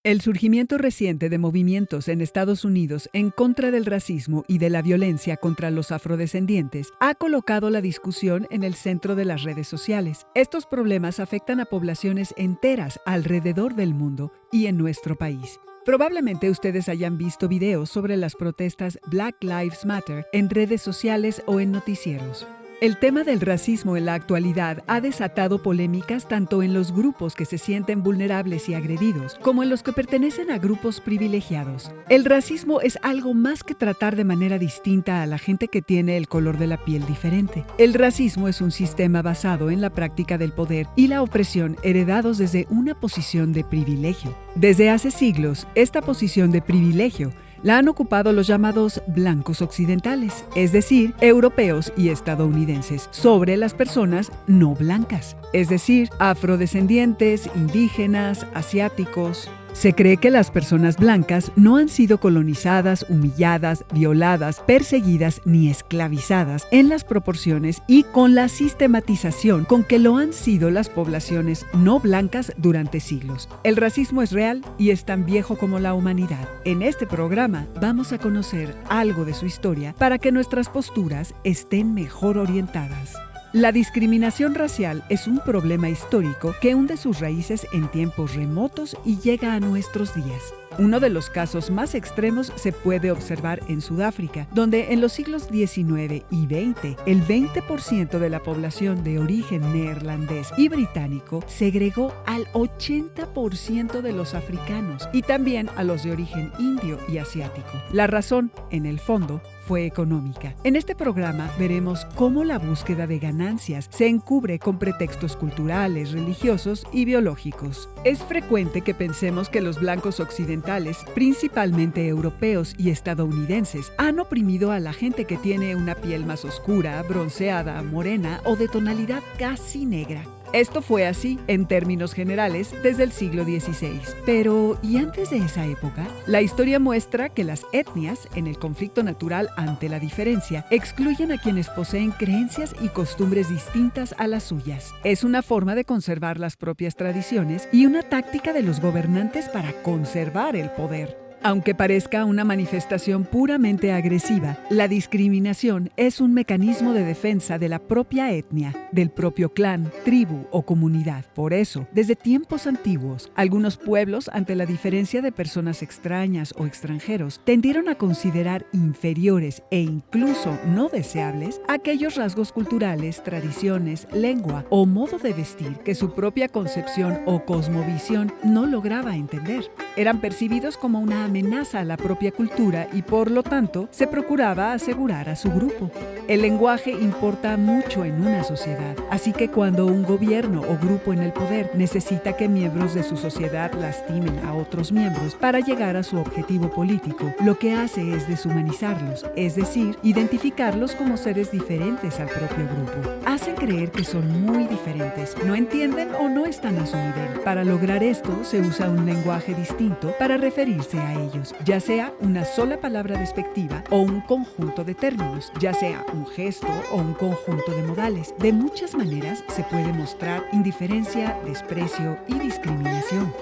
El surgimiento reciente de movimientos en Estados Unidos en contra del racismo y de la violencia contra los afrodescendientes ha colocado la discusión en el centro de las redes sociales. Estos problemas afectan a poblaciones enteras alrededor del mundo y en nuestro país. Probablemente ustedes hayan visto videos sobre las protestas Black Lives Matter en redes sociales o en noticieros. El tema del racismo en la actualidad ha desatado polémicas tanto en los grupos que se sienten vulnerables y agredidos, como en los que pertenecen a grupos privilegiados. El racismo es algo más que tratar de manera distinta a la gente que tiene el color de la piel diferente. El racismo es un sistema basado en la práctica del poder y la opresión heredados desde una posición de privilegio. Desde hace siglos, esta posición de privilegio la han ocupado los llamados blancos occidentales, es decir, europeos y estadounidenses, sobre las personas no blancas, es decir, afrodescendientes, indígenas, asiáticos. Se cree que las personas blancas no han sido colonizadas, humilladas, violadas, perseguidas ni esclavizadas en las proporciones y con la sistematización con que lo han sido las poblaciones no blancas durante siglos. El racismo es real y es tan viejo como la humanidad. En este programa vamos a conocer algo de su historia para que nuestras posturas estén mejor orientadas. La discriminación racial es un problema histórico que hunde sus raíces en tiempos remotos y llega a nuestros días. Uno de los casos más extremos se puede observar en Sudáfrica, donde en los siglos XIX y XX, el 20% de la población de origen neerlandés y británico segregó al 80% de los africanos y también a los de origen indio y asiático. La razón, en el fondo, fue económica. En este programa veremos cómo la búsqueda de ganancias se encubre con pretextos culturales, religiosos y biológicos. Es frecuente que pensemos que los blancos occidentales, principalmente europeos y estadounidenses, han oprimido a la gente que tiene una piel más oscura, bronceada, morena o de tonalidad casi negra. Esto fue así, en términos generales, desde el siglo XVI. Pero, ¿y antes de esa época? La historia muestra que las etnias, en el conflicto natural ante la diferencia, excluyen a quienes poseen creencias y costumbres distintas a las suyas. Es una forma de conservar las propias tradiciones y una táctica de los gobernantes para conservar el poder. Aunque parezca una manifestación puramente agresiva, la discriminación es un mecanismo de defensa de la propia etnia, del propio clan, tribu o comunidad. Por eso, desde tiempos antiguos, algunos pueblos, ante la diferencia de personas extrañas o extranjeros, tendieron a considerar inferiores e incluso no deseables aquellos rasgos culturales, tradiciones, lengua o modo de vestir que su propia concepción o cosmovisión no lograba entender. Eran percibidos como una amenaza a la propia cultura y por lo tanto se procuraba asegurar a su grupo. El lenguaje importa mucho en una sociedad, así que cuando un gobierno o grupo en el poder necesita que miembros de su sociedad lastimen a otros miembros para llegar a su objetivo político, lo que hace es deshumanizarlos, es decir, identificarlos como seres diferentes al propio grupo. Hacen creer que son muy diferentes, no entienden o no están a su nivel. Para lograr esto se usa un lenguaje distinto para referirse a ellos, ya sea una sola palabra despectiva o un conjunto de términos, ya sea un gesto o un conjunto de modales. De muchas maneras se puede mostrar indiferencia, desprecio y discriminación.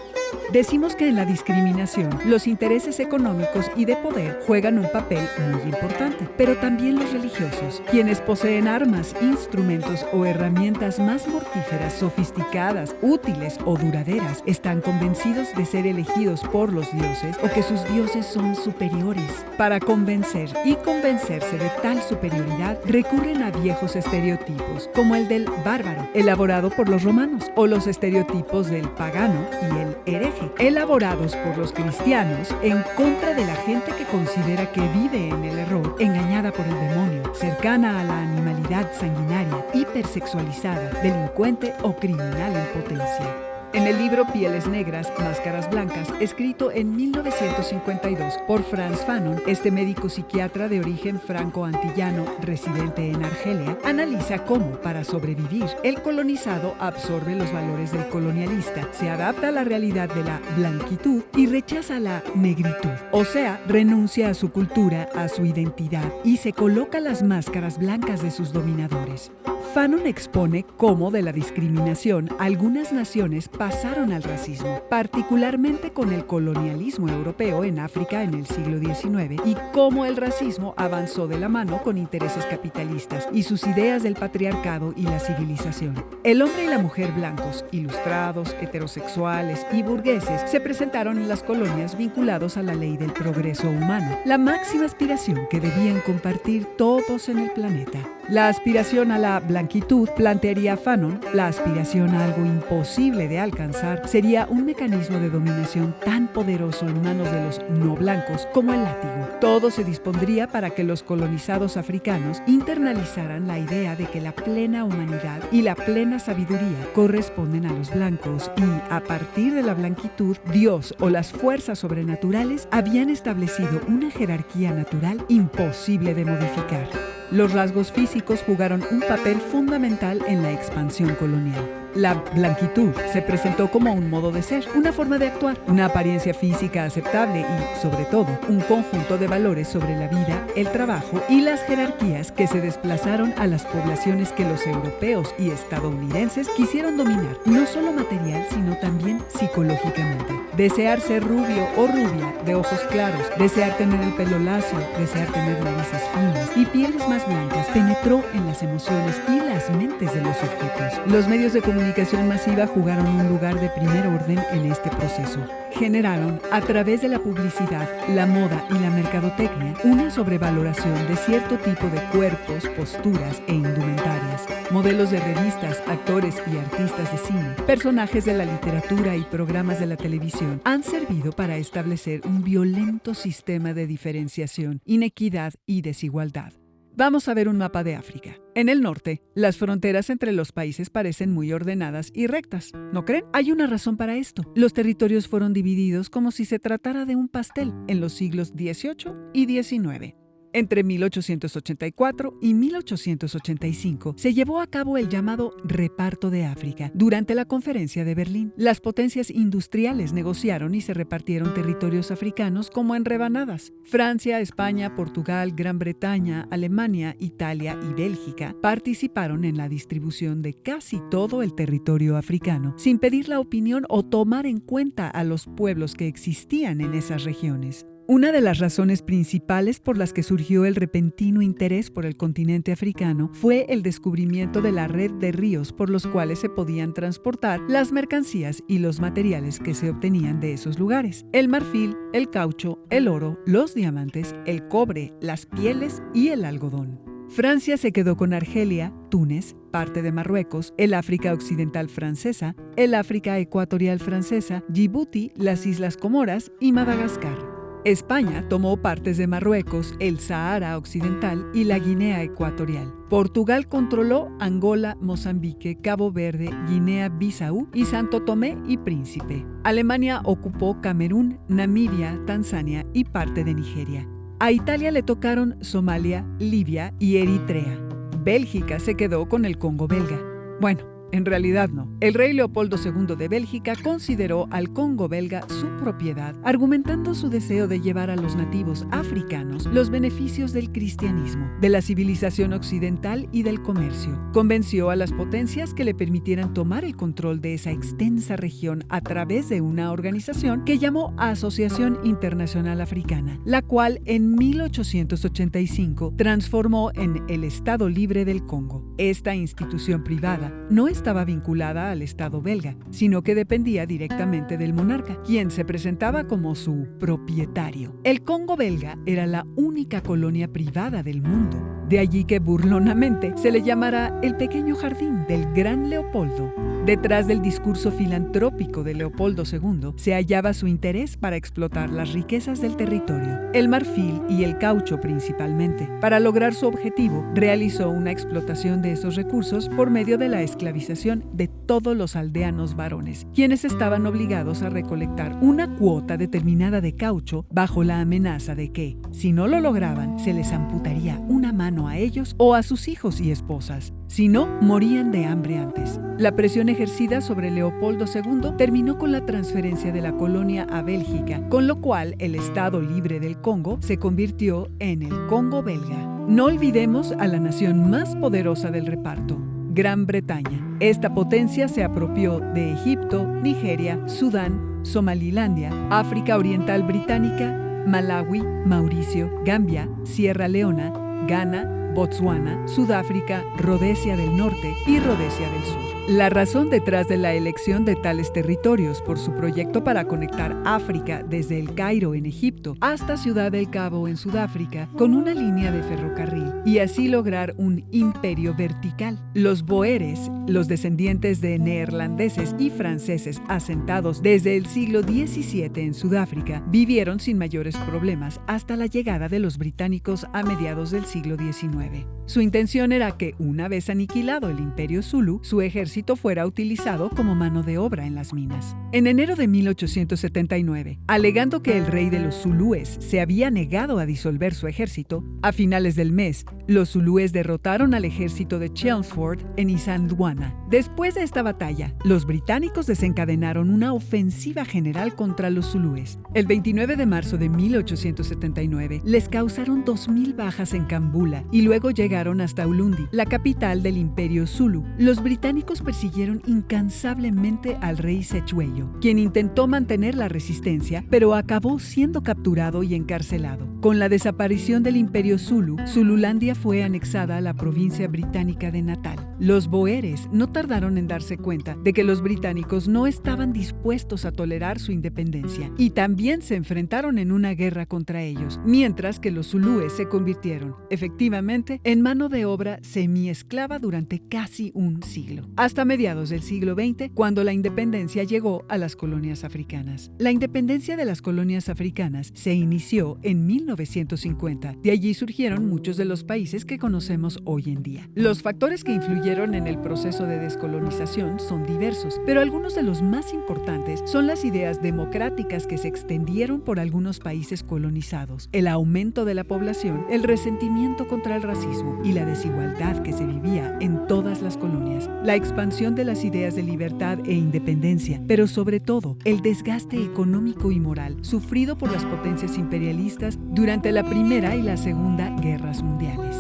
Decimos que en la discriminación los intereses económicos y de poder juegan un papel muy importante, pero también los religiosos, quienes poseen armas, instrumentos o herramientas más mortíferas, sofisticadas, útiles o duraderas, están convencidos de ser elegidos por los dioses o que sus dioses son superiores. Para convencer y convencerse de tal superioridad, recurren a viejos estereotipos, como el del bárbaro, elaborado por los romanos, o los estereotipos del pagano y el hereje, elaborados por los cristianos en contra de la gente que considera que vive en el error, engañada por el demonio, cercana a la animalidad sanguinaria, hipersexualizada, delincuente o criminal en potencia. En el libro Pieles Negras, Máscaras Blancas, escrito en 1952 por Frantz Fanon, este médico psiquiatra de origen franco-antillano residente en Argelia, analiza cómo, para sobrevivir, el colonizado absorbe los valores del colonialista, se adapta a la realidad de la blanquitud y rechaza la negritud, o sea, renuncia a su cultura, a su identidad y se coloca las máscaras blancas de sus dominadores. Fanon expone cómo de la discriminación algunas naciones pasaron al racismo, particularmente con el colonialismo europeo en África en el siglo XIX, y cómo el racismo avanzó de la mano con intereses capitalistas y sus ideas del patriarcado y la civilización. El hombre y la mujer blancos, ilustrados, heterosexuales y burgueses se presentaron en las colonias vinculados a la ley del progreso humano, la máxima aspiración que debían compartir todos en el planeta. La aspiración a la blanquitud, plantearía Fanon, la aspiración a algo imposible de alcanzar, sería un mecanismo de dominación tan poderoso en manos de los no blancos como el látigo. Todo se dispondría para que los colonizados africanos internalizaran la idea de que la plena humanidad y la plena sabiduría corresponden a los blancos y, a partir de la blanquitud, Dios o las fuerzas sobrenaturales habían establecido una jerarquía natural imposible de modificar. Los rasgos físicos jugaron un papel fundamental en la expansión colonial. La blanquitud se presentó como un modo de ser, una forma de actuar, una apariencia física aceptable y, sobre todo, un conjunto de valores sobre la vida, el trabajo y las jerarquías que se desplazaron a las poblaciones que los europeos y estadounidenses quisieron dominar, no solo material, sino también psicológicamente. Desear ser rubio o rubia, de ojos claros, desear tener el pelo lacio, desear tener narices finas y pieles más blancas, penetró en las emociones y las mentes de los sujetos. Los medios de comunicación masiva jugaron un lugar de primer orden en este proceso. Generaron, a través de la publicidad, la moda y la mercadotecnia, una sobrevaloración de cierto tipo de cuerpos, posturas e indumentarias. Modelos de revistas, actores y artistas de cine, personajes de la literatura y programas de la televisión han servido para establecer un violento sistema de diferenciación, inequidad y desigualdad. Vamos a ver un mapa de África. En el norte, las fronteras entre los países parecen muy ordenadas y rectas, ¿no creen? Hay una razón para esto. Los territorios fueron divididos como si se tratara de un pastel en los siglos XVIII y XIX. Entre 1884 y 1885 se llevó a cabo el llamado Reparto de África. Durante la Conferencia de Berlín, las potencias industriales negociaron y se repartieron territorios africanos como en rebanadas. Francia, España, Portugal, Gran Bretaña, Alemania, Italia y Bélgica participaron en la distribución de casi todo el territorio africano, sin pedir la opinión o tomar en cuenta a los pueblos que existían en esas regiones. Una de las razones principales por las que surgió el repentino interés por el continente africano fue el descubrimiento de la red de ríos por los cuales se podían transportar las mercancías y los materiales que se obtenían de esos lugares: el marfil, el caucho, el oro, los diamantes, el cobre, las pieles y el algodón. Francia se quedó con Argelia, Túnez, parte de Marruecos, el África Occidental francesa, el África Ecuatorial francesa, Djibouti, las Islas Comoras y Madagascar. España tomó partes de Marruecos, el Sahara Occidental y la Guinea Ecuatorial. Portugal controló Angola, Mozambique, Cabo Verde, Guinea-Bissau y Santo Tomé y Príncipe. Alemania ocupó Camerún, Namibia, Tanzania y parte de Nigeria. A Italia le tocaron Somalia, Libia y Eritrea. Bélgica se quedó con el Congo belga. Bueno, en realidad no. El rey Leopoldo II de Bélgica consideró al Congo belga su propiedad, argumentando su deseo de llevar a los nativos africanos los beneficios del cristianismo, de la civilización occidental y del comercio. Convenció a las potencias que le permitieran tomar el control de esa extensa región a través de una organización que llamó Asociación Internacional Africana, la cual en 1885 transformó en el Estado Libre del Congo. Esta institución privada no estaba vinculada al Estado belga, sino que dependía directamente del monarca, quien se presentaba como su propietario. El Congo belga era la única colonia privada del mundo. De allí que burlonamente se le llamara el pequeño jardín del gran Leopoldo. Detrás del discurso filantrópico de Leopoldo II se hallaba su interés para explotar las riquezas del territorio, el marfil y el caucho principalmente. Para lograr su objetivo, realizó una explotación de esos recursos por medio de la esclavización de todos los aldeanos varones, quienes estaban obligados a recolectar una cuota determinada de caucho bajo la amenaza de que, si no lo lograban, se les amputaría una mano a ellos o a sus hijos y esposas. Si no, morían de hambre antes. La presión ejercida sobre Leopoldo II terminó con la transferencia de la colonia a Bélgica, con lo cual el Estado Libre del Congo se convirtió en el Congo belga. No olvidemos a la nación más poderosa del reparto, Gran Bretaña. Esta potencia se apropió de Egipto, Nigeria, Sudán, Somalilandia, África Oriental Británica, Malawi, Mauricio, Gambia, Sierra Leona, Ghana, Botsuana, Sudáfrica, Rodesia del Norte y Rodesia del Sur. La razón detrás de la elección de tales territorios por su proyecto para conectar África desde El Cairo en Egipto hasta Ciudad del Cabo en Sudáfrica con una línea de ferrocarril y así lograr un imperio vertical. Los boeres, los descendientes de neerlandeses y franceses asentados desde el siglo XVII en Sudáfrica, vivieron sin mayores problemas hasta la llegada de los británicos a mediados del siglo XIX. Su intención era que, una vez aniquilado el imperio Zulu, su ejército fuera utilizado como mano de obra en las minas. En enero de 1879, alegando que el rey de los zulúes se había negado a disolver su ejército, a finales del mes, los zulúes derrotaron al ejército de Chelmsford en Isandlwana. Después de esta batalla, los británicos desencadenaron una ofensiva general contra los zulúes. El 29 de marzo de 1879, les causaron 2,000 bajas en Kambula y luego llegaron hasta Ulundi, la capital del imperio Zulu. Los británicos persiguieron incansablemente al rey Sechuello, quien intentó mantener la resistencia, pero acabó siendo capturado y encarcelado. Con la desaparición del imperio Zulu, Zululandia fue anexada a la provincia británica de Natal. Los boeres no tardaron en darse cuenta de que los británicos no estaban dispuestos a tolerar su independencia y también se enfrentaron en una guerra contra ellos, mientras que los zulúes se convirtieron, efectivamente, en mano de obra semiesclava durante casi un siglo, hasta mediados del siglo XX, cuando la independencia llegó a las colonias africanas. La independencia de las colonias africanas se inició en 1950. De allí surgieron muchos de los países que conocemos hoy en día. Los factores que influyeron en el proceso de descolonización son diversos, pero algunos de los más importantes son las ideas democráticas que se extendieron por algunos países colonizados, el aumento de la población, el resentimiento contra el racismo y la desigualdad que se vivía en todas las colonias, la expansión de las ideas de libertad e independencia, pero sobre todo el desgaste económico y moral sufrido por las potencias imperialistas durante la Primera y la Segunda Guerras Mundiales.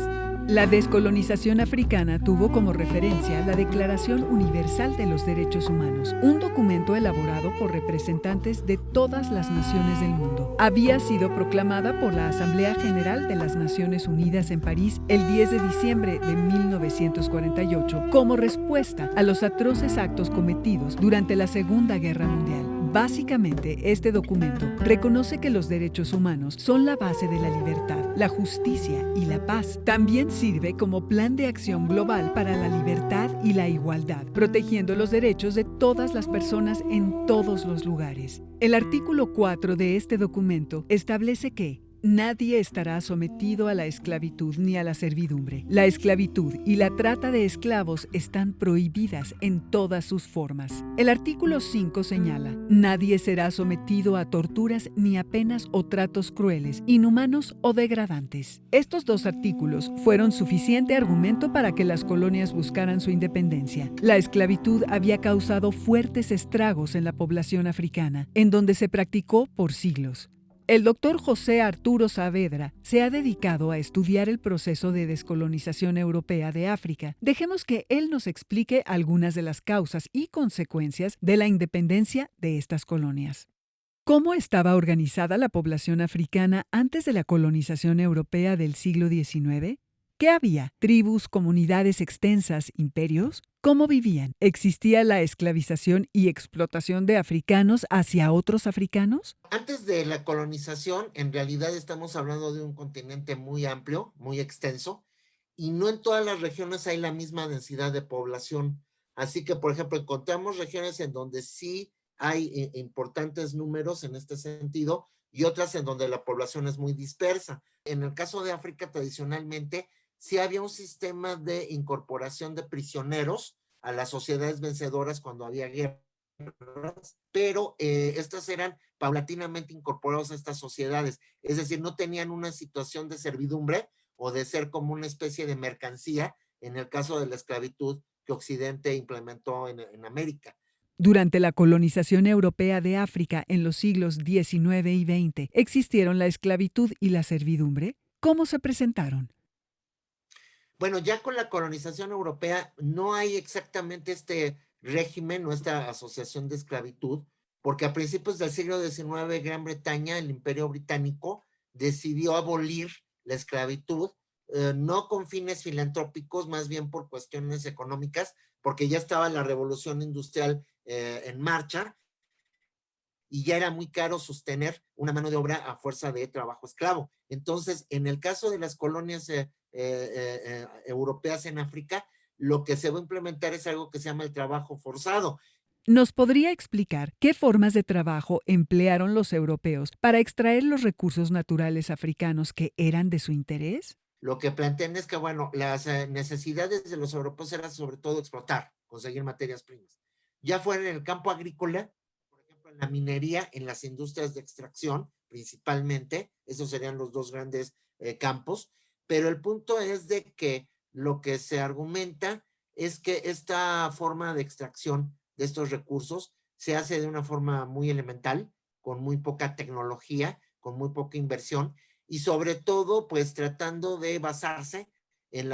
La descolonización africana tuvo como referencia la Declaración Universal de los Derechos Humanos, un documento elaborado por representantes de todas las naciones del mundo. Había sido proclamada por la Asamblea General de las Naciones Unidas en París el 10 de diciembre de 1948 como respuesta a los atroces actos cometidos durante la Segunda Guerra Mundial. Básicamente, este documento reconoce que los derechos humanos son la base de la libertad, la justicia y la paz. También sirve como plan de acción global para la libertad y la igualdad, protegiendo los derechos de todas las personas en todos los lugares. El artículo 4 de este documento establece que nadie estará sometido a la esclavitud ni a la servidumbre. La esclavitud y la trata de esclavos están prohibidas en todas sus formas. El artículo 5 señala: nadie será sometido a torturas ni a penas o tratos crueles, inhumanos o degradantes. Estos dos artículos fueron suficiente argumento para que las colonias buscaran su independencia. La esclavitud había causado fuertes estragos en la población africana, en donde se practicó por siglos. El doctor José Arturo Saavedra se ha dedicado a estudiar el proceso de descolonización europea de África. Dejemos que él nos explique algunas de las causas y consecuencias de la independencia de estas colonias. ¿Cómo estaba organizada la población africana antes de la colonización europea del siglo XIX? ¿Qué había? ¿Tribus, comunidades extensas, imperios? ¿Cómo vivían? ¿Existía la esclavización y explotación de africanos hacia otros africanos? Antes de la colonización, en realidad estamos hablando de un continente muy amplio, muy extenso, y no en todas las regiones hay la misma densidad de población. Así que, por ejemplo, encontramos regiones en donde sí hay importantes números en este sentido y otras en donde la población es muy dispersa. En el caso de África, tradicionalmente, sí había un sistema de incorporación de prisioneros a las sociedades vencedoras cuando había guerras, pero estas eran paulatinamente incorporados a estas sociedades, es decir, no tenían una situación de servidumbre o de ser como una especie de mercancía en el caso de la esclavitud que Occidente implementó en América. Durante la colonización europea de África en los siglos XIX y XX, ¿existieron la esclavitud y la servidumbre? ¿Cómo se presentaron? Bueno, ya con la colonización europea no hay exactamente este régimen o esta asociación de esclavitud, porque a principios del siglo XIX Gran Bretaña, el Imperio Británico, decidió abolir la esclavitud, no con fines filantrópicos, más bien por cuestiones económicas, porque ya estaba la revolución industrial en marcha y ya era muy caro sostener una mano de obra a fuerza de trabajo esclavo. Entonces, en el caso de las colonias europeas en África, lo que se va a implementar es algo que se llama el trabajo forzado. ¿Nos podría explicar qué formas de trabajo emplearon los europeos para extraer los recursos naturales africanos que eran de su interés? Lo que plantean es que, bueno, las necesidades de los europeos eran sobre todo explotar, conseguir materias primas. Ya fuera en el campo agrícola, por ejemplo, en la minería, en las industrias de extracción, principalmente, esos serían los dos grandes campos, pero el punto es de que lo que se argumenta es que esta forma de extracción de estos recursos se hace de una forma muy elemental, con muy poca tecnología, con muy poca inversión, y sobre todo, pues tratando de basarse en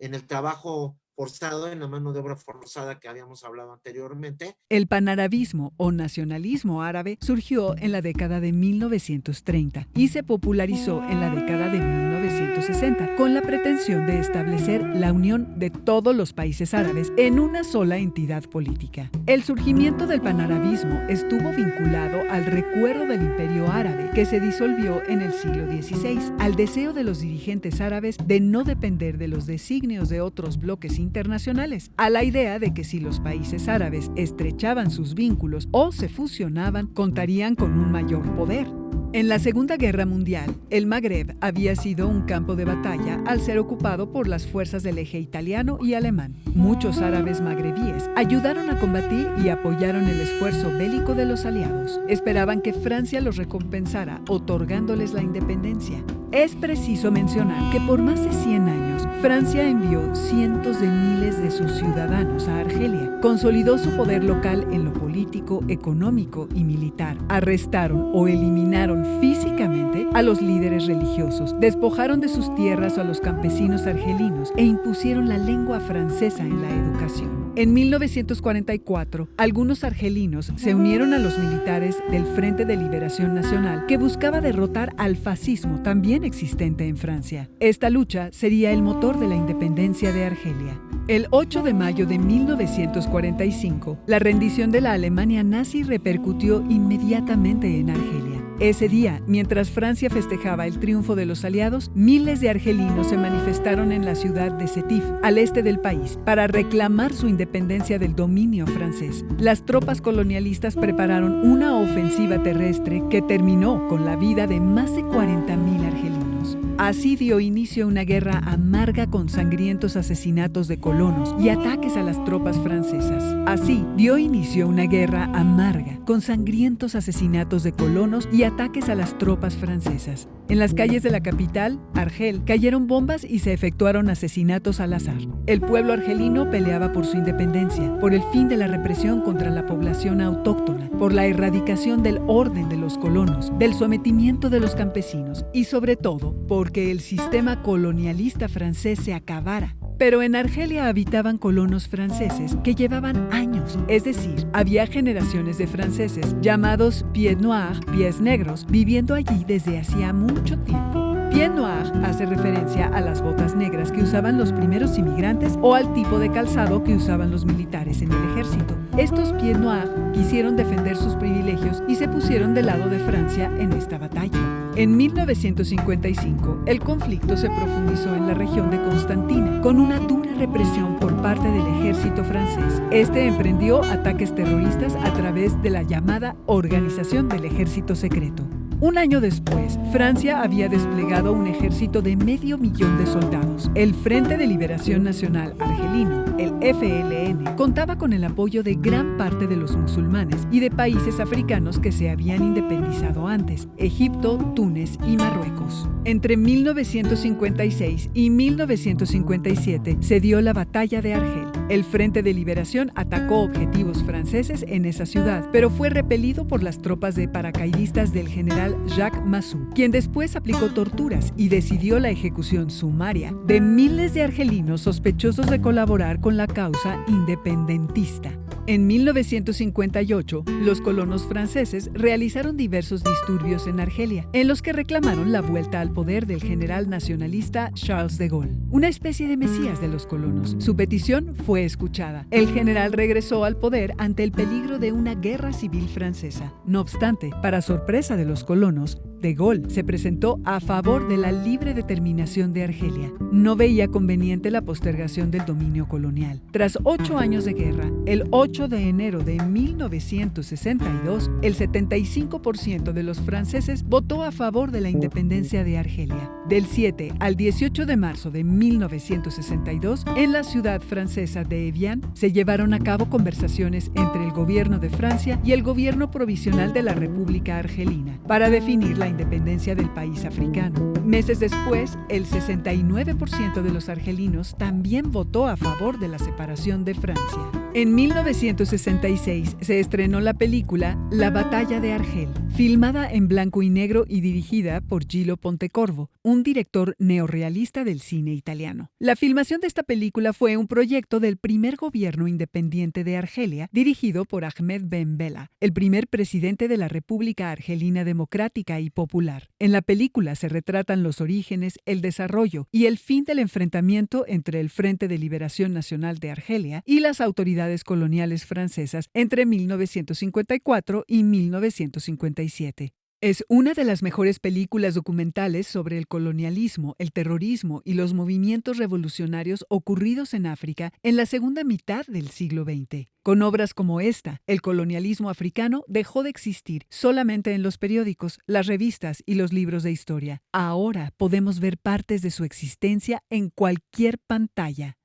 el trabajo forzado, en la mano de obra forzada que habíamos hablado anteriormente. El panarabismo o nacionalismo árabe surgió en la década de 1930 y se popularizó en la década de 1960 con la pretensión de establecer la unión de todos los países árabes en una sola entidad política. El surgimiento del panarabismo estuvo vinculado al recuerdo del Imperio Árabe, que se disolvió en el siglo XVI, al deseo de los dirigentes árabes de no depender de los designios de otros bloques internacionales, a la idea de que si los países árabes estrechaban sus vínculos o se fusionaban, contarían con un mayor poder. En la Segunda Guerra Mundial, el Magreb había sido un campo de batalla al ser ocupado por las fuerzas del eje italiano y alemán. Muchos árabes magrebíes ayudaron a combatir y apoyaron el esfuerzo bélico de los aliados. Esperaban que Francia los recompensara otorgándoles la independencia. Es preciso mencionar que por más de 100 años, Francia envió cientos de miles de sus ciudadanos a Argelia, consolidó su poder local en lo político, económico y militar, arrestaron o eliminaron físicamente a los líderes religiosos, despojaron de sus tierras a los campesinos argelinos e impusieron la lengua francesa en la educación. En 1944, algunos argelinos se unieron a los militares del Frente de Liberación Nacional, que buscaba derrotar al fascismo también existente en Francia. Esta lucha sería el motor de la independencia de Argelia. El 8 de mayo de 1945, la rendición de la Alemania nazi repercutió inmediatamente en Argelia. Ese día, mientras Francia festejaba el triunfo de los aliados, miles de argelinos se manifestaron en la ciudad de Sétif, al este del país, para reclamar su independencia del dominio francés. Las tropas colonialistas prepararon una ofensiva terrestre que terminó con la vida de más de 40,000 argelinos. Así dio inicio una guerra amarga con sangrientos asesinatos de colonos y ataques a las tropas francesas. Así dio inicio una guerra amarga con sangrientos asesinatos de colonos y ataques a las tropas francesas. En las calles de la capital, Argel, cayeron bombas y se efectuaron asesinatos al azar. El pueblo argelino peleaba por su independencia, por el fin de la represión contra la población autóctona, por la erradicación del orden de los colonos, del sometimiento de los campesinos y sobre todo porque el sistema colonialista francés se acabara. Pero en Argelia habitaban colonos franceses que llevaban años, es decir, había generaciones de franceses llamados pieds noirs, pies negros, viviendo allí desde hacía mucho tiempo. Pied noir hace referencia a las botas negras que usaban los primeros inmigrantes o al tipo de calzado que usaban los militares en el ejército. Estos pied noirs quisieron defender sus privilegios y se pusieron del lado de Francia en esta batalla. En 1955, el conflicto se profundizó en la región de Constantina, con una dura represión por parte del ejército francés. Este emprendió ataques terroristas a través de la llamada Organización del Ejército Secreto. Un año después, Francia había desplegado un ejército de 500,000 de soldados. El Frente de Liberación Nacional Argelino, el FLN, contaba con el apoyo de gran parte de los musulmanes y de países africanos que se habían independizado antes, Egipto, Túnez y Marruecos. Entre 1956 y 1957 se dio la Batalla de Argel. El Frente de Liberación atacó objetivos franceses en esa ciudad, pero fue repelido por las tropas de paracaidistas del general Jacques Massu, quien después aplicó torturas y decidió la ejecución sumaria de miles de argelinos sospechosos de colaborar con la causa independentista. En 1958, los colonos franceses realizaron diversos disturbios en Argelia, en los que reclamaron la vuelta al poder del general nacionalista Charles de Gaulle, una especie de mesías de los colonos. Su petición fue escuchada. El general regresó al poder ante el peligro de una guerra civil francesa. No obstante, para sorpresa de los colonos, de Gaulle se presentó a favor de la libre determinación de Argelia. No veía conveniente la postergación del dominio colonial. Tras 8 años de guerra, el 8 de enero de 1962, el 75% de los franceses votó a favor de la independencia de Argelia. Del 7 al 18 de marzo de 1962, en la ciudad francesa de Evian, se llevaron a cabo conversaciones entre el gobierno de Francia y el gobierno provisional de la República Argelina para definir la independencia del país africano. Meses después, el 69% de los argelinos también votó a favor de la separación de Francia. En 1966 se estrenó la película La Batalla de Argel, filmada en blanco y negro y dirigida por Gillo Pontecorvo, un director neorrealista del cine italiano. La filmación de esta película fue un proyecto del primer gobierno independiente de Argelia, dirigido por Ahmed Ben Bella, el primer presidente de la República Argelina Democrática y Popular. En la película se retratan los orígenes, el desarrollo y el fin del enfrentamiento entre el Frente de Liberación Nacional de Argelia y las autoridades coloniales francesas entre 1954 y 1957. Es una de las mejores películas documentales sobre el colonialismo, el terrorismo y los movimientos revolucionarios ocurridos en África en la segunda mitad del siglo XX. Con obras como esta, el colonialismo africano dejó de existir solamente en los periódicos, las revistas y los libros de historia. Ahora podemos ver partes de su existencia en cualquier pantalla.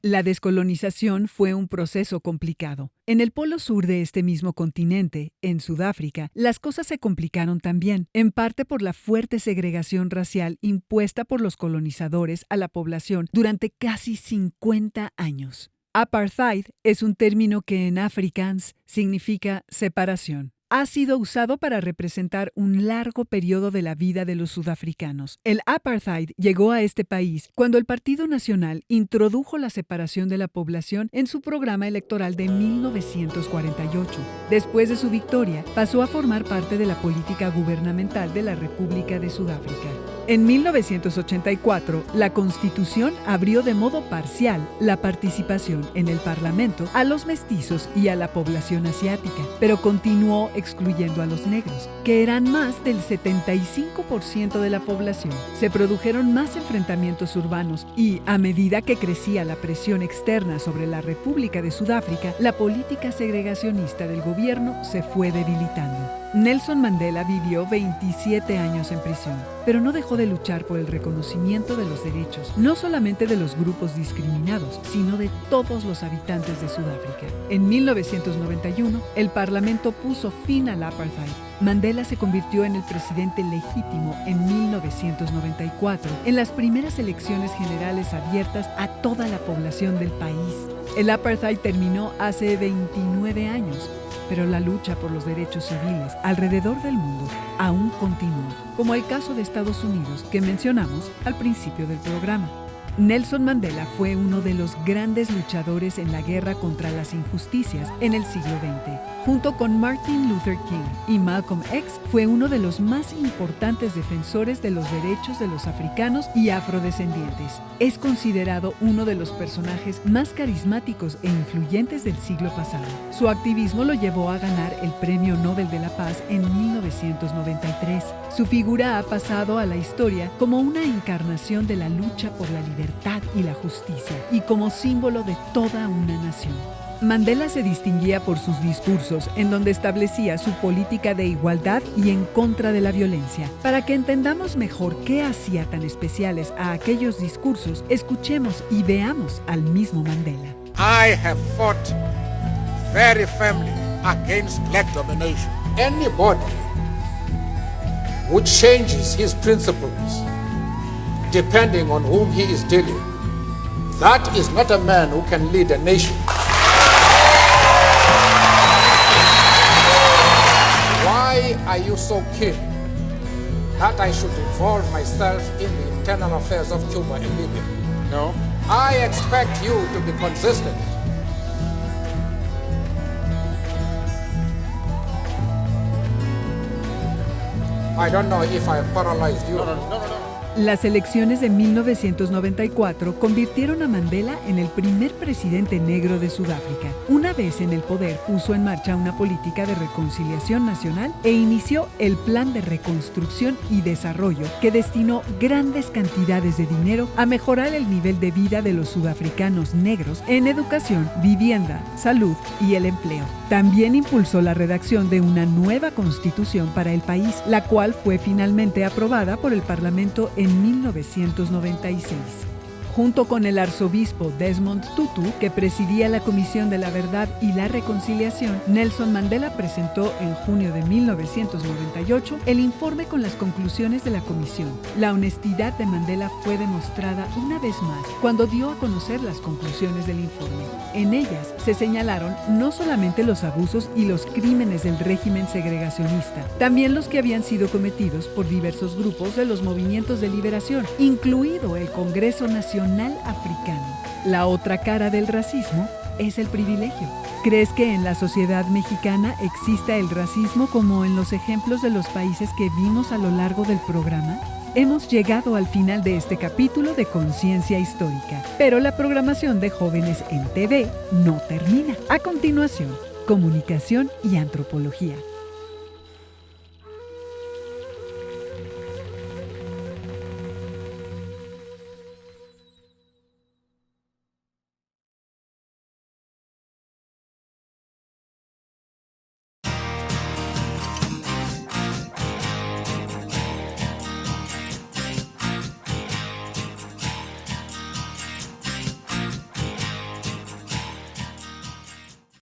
La descolonización fue un proceso complicado. En el polo sur de este mismo continente, en Sudáfrica, las cosas se complicaron también, en parte por la fuerte segregación racial impuesta por los colonizadores a la población durante casi 50 años. Apartheid es un término que en Afrikaans significa separación. Ha sido usado para representar un largo periodo de la vida de los sudafricanos. El apartheid llegó a este país cuando el Partido Nacional introdujo la separación de la población en su programa electoral de 1948. Después de su victoria, pasó a formar parte de la política gubernamental de la República de Sudáfrica. En 1984, la Constitución abrió de modo parcial la participación en el Parlamento a los mestizos y a la población asiática, pero continuó excluyendo a los negros, que eran más del 75% de la población. Se produjeron más enfrentamientos urbanos y, a medida que crecía la presión externa sobre la República de Sudáfrica, la política segregacionista del gobierno se fue debilitando. Nelson Mandela vivió 27 años en prisión, pero no dejó de luchar por el reconocimiento de los derechos, no solamente de los grupos discriminados, sino de todos los habitantes de Sudáfrica. En 1991, el Parlamento puso fin al apartheid. Mandela se convirtió en el presidente legítimo en 1994, en las primeras elecciones generales abiertas a toda la población del país. El apartheid terminó hace 29 años, pero la lucha por los derechos civiles alrededor del mundo aún continúa, como el caso de Estados Unidos que mencionamos al principio del programa. Nelson Mandela fue uno de los grandes luchadores en la guerra contra las injusticias en el siglo XX. Junto con Martin Luther King y Malcolm X, fue uno de los más importantes defensores de los derechos de los africanos y afrodescendientes. Es considerado uno de los personajes más carismáticos e influyentes del siglo pasado. Su activismo lo llevó a ganar el Premio Nobel de la Paz en 1993. Su figura ha pasado a la historia como una encarnación de la lucha por la libertad y la justicia, y como símbolo de toda una nación. Mandela se distinguía por sus discursos, en donde establecía su política de igualdad y en contra de la violencia. Para que entendamos mejor qué hacía tan especiales a aquellos discursos, escuchemos y veamos al mismo Mandela. I have fought very firmly against black domination. Anybody who changes his principles depending on whom he is dealing That is not a man who can lead a nation. Why are you so keen that I should involve myself in the internal affairs of Cuba and Libya? No. I expect you to be consistent. I don't know if I have paralyzed you. No. Las elecciones de 1994 convirtieron a Mandela en el primer presidente negro de Sudáfrica. Una vez en el poder, puso en marcha una política de reconciliación nacional e inició el Plan de Reconstrucción y Desarrollo, que destinó grandes cantidades de dinero a mejorar el nivel de vida de los sudafricanos negros en educación, vivienda, salud y el empleo. También impulsó la redacción de una nueva constitución para el país, la cual fue finalmente aprobada por el Parlamento en 1996. Junto con el arzobispo Desmond Tutu, que presidía la Comisión de la Verdad y la Reconciliación, Nelson Mandela presentó en junio de 1998 el informe con las conclusiones de la comisión. La honestidad de Mandela fue demostrada una vez más cuando dio a conocer las conclusiones del informe. En ellas se señalaron no solamente los abusos y los crímenes del régimen segregacionista, también los que habían sido cometidos por diversos grupos de los movimientos de liberación, incluido el Congreso Nacional Africano. La otra cara del racismo es el privilegio. ¿Crees que en la sociedad mexicana exista el racismo como en los ejemplos de los países que vimos a lo largo del programa? Hemos llegado al final de este capítulo de Conciencia Histórica, pero la programación de Jóvenes en TV no termina. A continuación, Comunicación y Antropología.